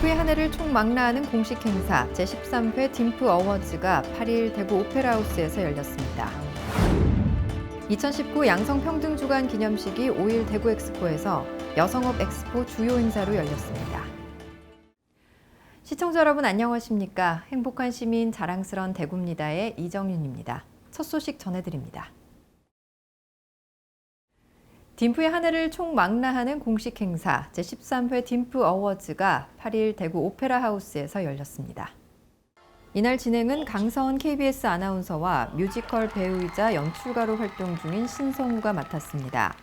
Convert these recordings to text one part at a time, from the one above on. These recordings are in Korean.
딤프의 한 해를 총망라하는 공식 행사 제13회 딤프 어워즈가 8일 대구 오페라하우스에서 열렸습니다. 2019 양성평등주간 기념식이 5일 대구 엑스포에서 여성업 엑스포 주요 행사로 열렸습니다. 시청자 여러분 안녕하십니까? 행복한 시민 자랑스런 대구입니다의 이정윤입니다. 첫 소식 전해드립니다. 딤프의 한 해를 총망라하는 공식 행사 제13회 딤프 어워즈가 8일 대구 오페라 하우스에서 열렸습니다. 이날 진행은 강서원 KBS 아나운서와 뮤지컬 배우이자 연출가로 활동 중인 신성우가 맡았습니다.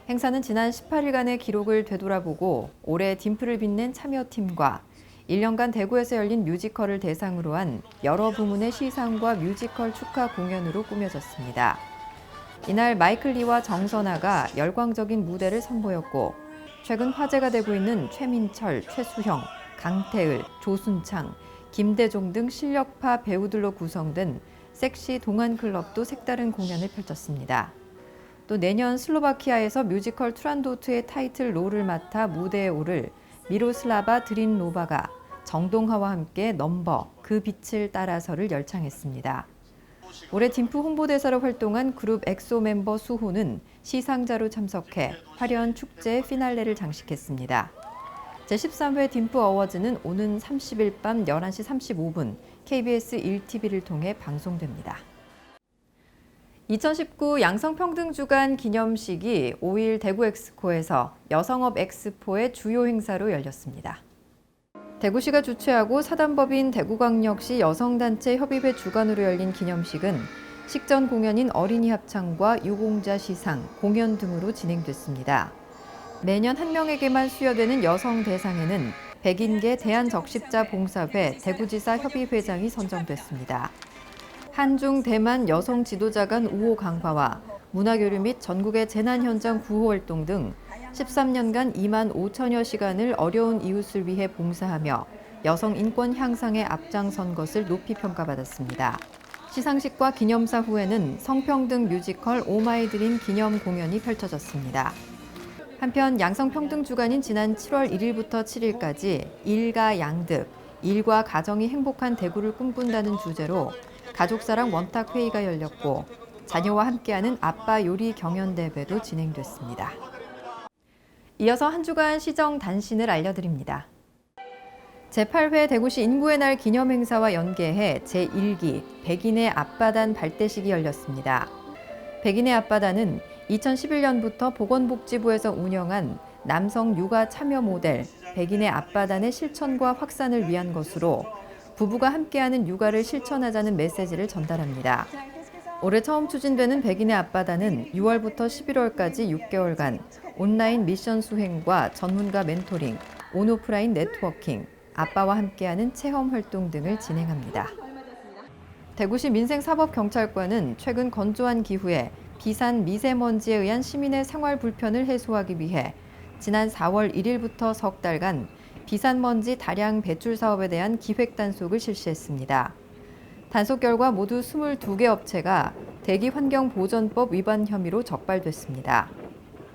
행사는 지난 18일간의 기록을 되돌아보고 올해 딤프를 빛낸 참여팀과 1년간 대구에서 열린 뮤지컬을 대상으로 한 여러 부문의 시상과 뮤지컬 축하 공연으로 꾸며졌습니다. 이날 마이클 리와 정선아가 열광적인 무대를 선보였고 최근 화제가 되고 있는 최민철, 최수형, 강태을, 조순창, 김대종 등 실력파 배우들로 구성된 섹시 동안클럽도 색다른 공연을 펼쳤습니다. 또 내년 슬로바키아에서 뮤지컬 투란도트의 타이틀 롤을 맡아 무대에 오를 미로슬라바 드린로바가 정동하와 함께 넘버, 그 빛을 따라서를 열창했습니다. 올해 딤프 홍보대사로 활동한 그룹 엑소 멤버 수호는 시상자로 참석해 화려한 축제의 피날레를 장식했습니다. 제13회 딤프 어워즈는 오는 30일 밤 11시 35분 KBS 1TV를 통해 방송됩니다. 2019 양성평등주간 기념식이 5일 대구 엑스코에서 여성업 엑스포의 주요 행사로 열렸습니다. 대구시가 주최하고 사단법인 대구광역시 여성단체 협의회 주관으로 열린 기념식은 식전 공연인 어린이 합창과 유공자 시상, 공연 등으로 진행됐습니다. 매년 한 명에게만 수여되는 여성 대상에는 백인계 대한적십자 봉사회 대구지사 협의회장이 선정됐습니다. 한중 대만 여성 지도자 간 우호 강화와 문화교류 및 전국의 재난 현장 구호 활동 등 13년간 2만 5천여 시간을 어려운 이웃을 위해 봉사하며 여성 인권 향상에 앞장선 것을 높이 평가받았습니다. 시상식과 기념사 후에는 성평등 뮤지컬 오마이드림 기념 공연이 펼쳐졌습니다. 한편 양성평등주간인 지난 7월 1일부터 7일까지 일가 양득, 일과 가정이 행복한 대구를 꿈꾼다는 주제로 가족사랑 원탁회의가 열렸고 자녀와 함께하는 아빠 요리 경연대회도 진행됐습니다. 이어서 한 주간 시정 단신을 알려드립니다. 제8회 대구시 인구의 날 기념행사와 연계해 제1기 백인의 앞바단 발대식이 열렸습니다. 백인의 앞바단은 2011년부터 보건복지부에서 운영한 남성 육아 참여 모델 백인의 앞바단의 실천과 확산을 위한 것으로 부부가 함께하는 육아를 실천하자는 메시지를 전달합니다. 올해 처음 추진되는 백인의 앞바다는 6월부터 11월까지 6개월간 온라인 미션 수행과 전문가 멘토링, 온오프라인 네트워킹, 아빠와 함께하는 체험 활동 등을 진행합니다. 대구시 민생사법경찰관은 최근 건조한 기후에 비산 미세먼지에 의한 시민의 생활 불편을 해소하기 위해 지난 4월 1일부터 석 달간 비산먼지 다량 배출 사업에 대한 기획 단속을 실시했습니다. 단속 결과 모두 22개 업체가 대기환경보전법 위반 혐의로 적발됐습니다.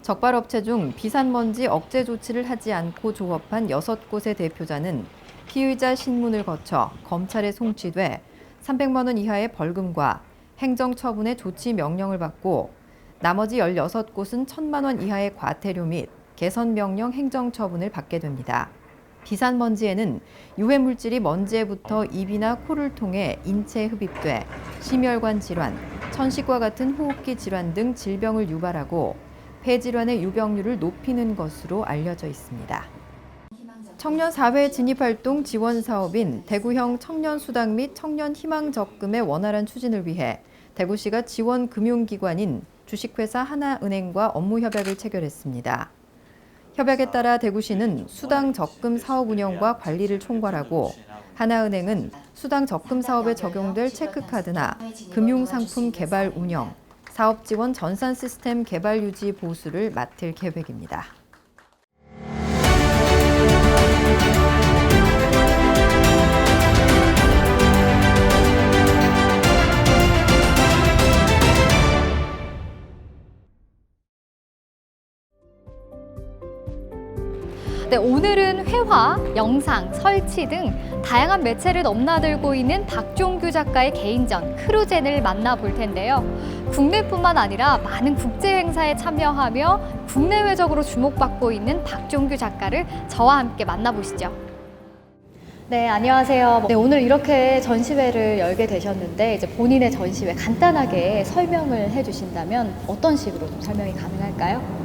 적발 업체 중 비산먼지 억제 조치를 하지 않고 조업한 6곳의 대표자는 피의자 신문을 거쳐 검찰에 송치돼 300만 원 이하의 벌금과 행정처분의 조치 명령을 받고 나머지 16곳은 1,000만 원 이하의 과태료 및 개선명령 행정처분을 받게 됩니다. 비산먼지에는 유해물질이 먼지에 붙어 입이나 코를 통해 인체에 흡입돼 심혈관 질환, 천식과 같은 호흡기 질환 등 질병을 유발하고 폐질환의 유병률을 높이는 것으로 알려져 있습니다. 청년 사회 진입활동 지원 사업인 대구형 청년수당 및 청년희망적금의 원활한 추진을 위해 대구시가 지원 금융기관인 주식회사 하나은행과 업무협약을 체결했습니다. 협약에 따라 대구시는 수당 적금 사업 운영과 관리를 총괄하고 하나은행은 수당 적금 사업에 적용될 체크카드나 금융상품 개발 운영, 사업 지원 전산 시스템 개발 유지 보수를 맡을 계획입니다. 네, 오늘은 회화, 영상, 설치 등 다양한 매체를 넘나들고 있는 박종규 작가의 개인전 크루젠을 만나볼 텐데요. 국내뿐만 아니라 많은 국제 행사에 참여하며 국내외적으로 주목받고 있는 박종규 작가를 저와 함께 만나보시죠. 네, 안녕하세요. 네, 오늘 이렇게 전시회를 열게 되셨는데 이제 본인의 전시회 간단하게 설명을 해주신다면 어떤 식으로 좀 설명이 가능할까요?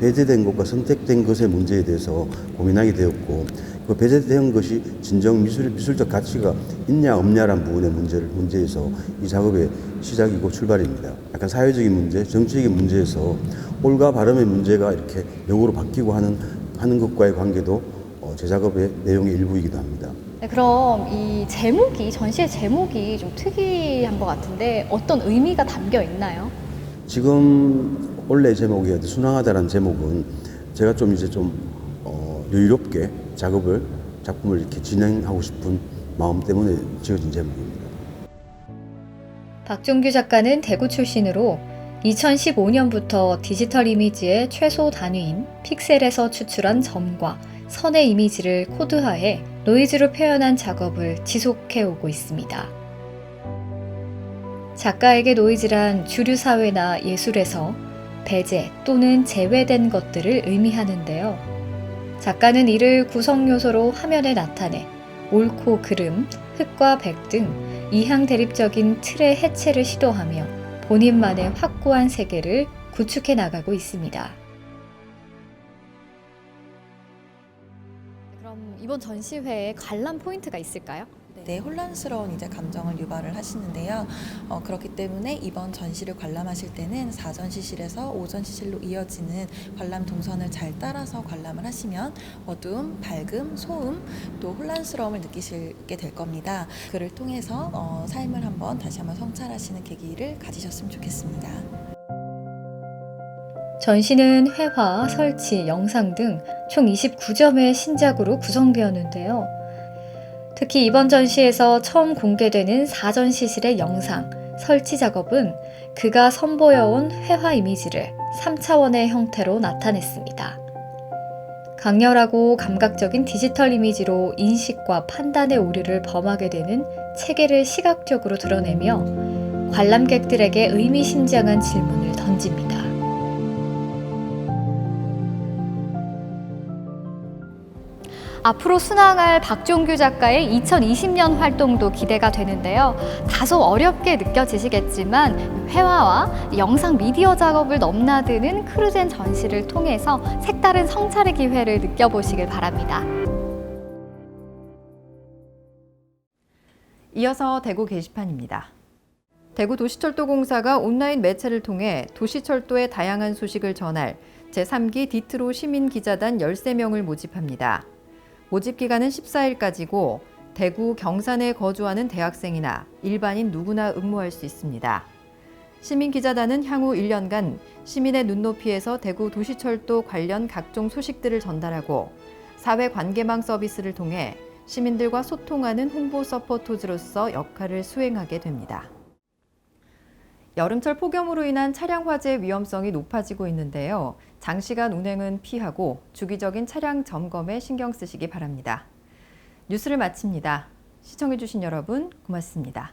배제된 것과 선택된 것의 문제에 대해서 고민하게 되었고, 그 배제된 것이 진정 미술적 가치가 있냐 없냐라는 부분의 문제에서 이 작업의 시작이고 출발입니다. 약간 사회적인 문제, 정치적인 문제에서 올과 발음의 문제가 이렇게 역으로 바뀌고 하는 것과의 관계도 제 작업의 내용의 일부이기도 합니다. 네, 그럼 이 제목이, 전시회 제목이 좀 특이한 것 같은데 어떤 의미가 담겨 있나요? 지금 원래 제목이 순항하다라는 제목은 제가 좀 여유롭게 작품을 이렇게 진행하고 싶은 마음 때문에 지어진 제목입니다. 박종규 작가는 대구 출신으로 2015년부터 디지털 이미지의 최소 단위인 픽셀에서 추출한 점과 선의 이미지를 코드화해 노이즈로 표현한 작업을 지속해 오고 있습니다. 작가에게 노이즈란 주류 사회나 예술에서 배제 또는 제외된 것들을 의미하는데요. 작가는 이를 구성 요소로 화면에 나타내 옳고 그름, 흑과 백 등 이항 대립적인 틀의 해체를 시도하며 본인만의 확고한 세계를 구축해 나가고 있습니다. 그럼 이번 전시회에 관람 포인트가 있을까요? 네, 혼란스러운 감정을 유발을 하시는데요. 그렇기 때문에 이번 전시를 관람하실 때는 사전 시실에서 오전 시실로 이어지는 관람 동선을 잘 따라서 관람을 하시면 어두움, 밝음, 소음, 또 혼란스러움을 느끼시게 될 겁니다. 그를 통해서 삶을 다시 한번 성찰하시는 계기를 가지셨으면 좋겠습니다. 전시는 회화, 설치, 영상 등 총 29점의 신작으로 구성되었는데요. 특히 이번 전시에서 처음 공개되는 사전 시실의 영상, 설치 작업은 그가 선보여온 회화 이미지를 3차원의 형태로 나타냈습니다. 강렬하고 감각적인 디지털 이미지로 인식과 판단의 오류를 범하게 되는 체계를 시각적으로 드러내며 관람객들에게 의미심장한 질문을 던집니다. 앞으로 순항할 박종규 작가의 2020년 활동도 기대가 되는데요. 다소 어렵게 느껴지시겠지만 회화와 영상 미디어 작업을 넘나드는 크루젠 전시를 통해서 색다른 성찰의 기회를 느껴보시길 바랍니다. 이어서 대구 게시판입니다. 대구 도시철도공사가 온라인 매체를 통해 도시철도의 다양한 소식을 전할 제3기 디트로 시민기자단 13명을 모집합니다. 모집 기간은 14일까지고 대구 경산에 거주하는 대학생이나 일반인 누구나 응모할 수 있습니다. 시민기자단은 향후 1년간 시민의 눈높이에서 대구 도시철도 관련 각종 소식들을 전달하고 사회관계망 서비스를 통해 시민들과 소통하는 홍보 서포터즈로서 역할을 수행하게 됩니다. 여름철 폭염으로 인한 차량 화재 위험성이 높아지고 있는데요. 장시간 운행은 피하고 주기적인 차량 점검에 신경 쓰시기 바랍니다. 뉴스를 마칩니다. 시청해주신 여러분 고맙습니다.